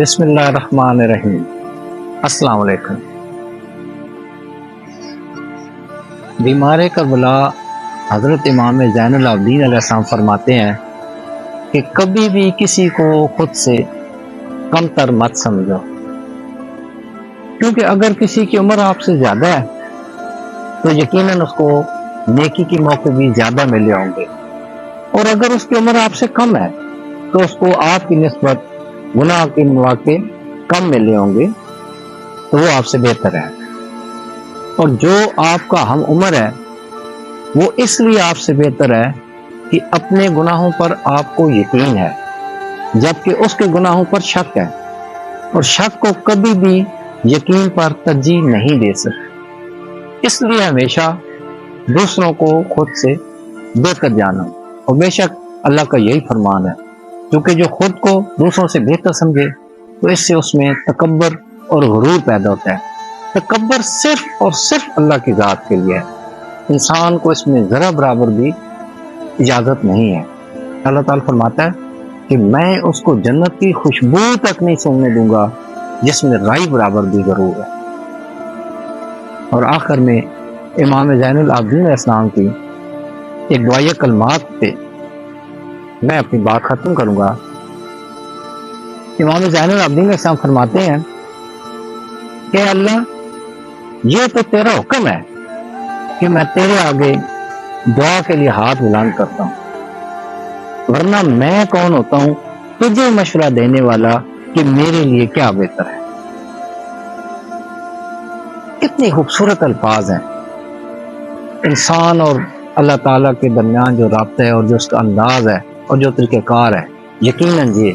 بسم اللہ الرحمن الرحیم۔ السلام علیکم۔ بیمار کربلا حضرت امام زین العابدین علیہ السلام فرماتے ہیں کہ کبھی بھی کسی کو خود سے کم تر مت سمجھو، کیونکہ اگر کسی کی عمر آپ سے زیادہ ہے تو یقیناً اس کو نیکی کے موقع بھی زیادہ ملے ہوں گے، اور اگر اس کی عمر آپ سے کم ہے تو اس کو آپ کی نسبت گناہ کے مواقع کم ملے ہوں گے، تو وہ آپ سے بہتر ہے۔ اور جو آپ کا ہم عمر ہے وہ اس لیے آپ سے بہتر ہے کہ اپنے گناہوں پر آپ کو یقین ہے، جبکہ اس کے گناہوں پر شک ہے، اور شک کو کبھی بھی یقین پر ترجیح نہیں دے سکتے۔ اس لیے ہمیشہ دوسروں کو خود سے بہتر جانا، اور بے شک اللہ کا یہی فرمان ہے، کیونکہ جو خود کو دوسروں سے بہتر سمجھے تو اس سے اس میں تکبر اور غرور پیدا ہوتا ہے۔ تکبر صرف اور صرف اللہ کی ذات کے لیے ہے، انسان کو اس میں ذرا برابر بھی اجازت نہیں ہے۔ اللہ تعالیٰ فرماتا ہے کہ میں اس کو جنت کی خوشبو تک نہیں سونگنے دوں گا جس میں رائی برابر بھی غرور ہے۔ اور آخر میں امام زین العابدین علیہ السلام کی ایک دعائیہ کلمات پہ میں اپنی بات ختم کروں گا۔ امام زین العابدین علیہ السلام فرماتے ہیں کہ اللہ، یہ تو تیرا حکم ہے کہ میں تیرے آگے دعا کے لیے ہاتھ بلند کرتا ہوں، ورنہ میں کون ہوتا ہوں تجھے مشورہ دینے والا کہ میرے لیے کیا بہتر ہے۔ کتنی خوبصورت الفاظ ہیں۔ انسان اور اللہ تعالیٰ کے درمیان جو رابطہ ہے اور جو اس کا انداز ہے اور جو طریقہ کار ہے، یقیناً یہ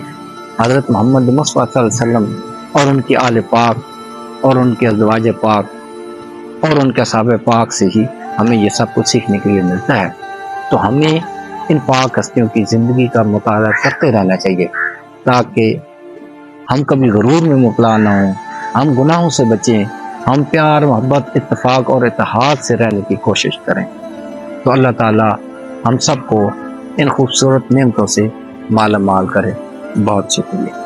حضرت محمد مصطفیٰ صلی اللہ علیہ وسلم اور ان کی آل پاک اور ان کے ازواج پاک اور ان کے اصحاب پاک سے ہی ہمیں یہ سب کچھ سیکھنے کے لیے ملتا ہے۔ تو ہمیں ان پاک ہستیوں کی زندگی کا مطالعہ کرتے رہنا چاہیے تاکہ ہم کبھی غرور میں مبتلا نہ ہوں، ہم گناہوں سے بچیں، ہم پیار، محبت، اتفاق اور اتحاد سے رہنے کی کوشش کریں۔ تو اللہ تعالیٰ ہم سب کو ان خوبصورت نعمتوں سے مالا مال کرے۔ بہت شکریہ۔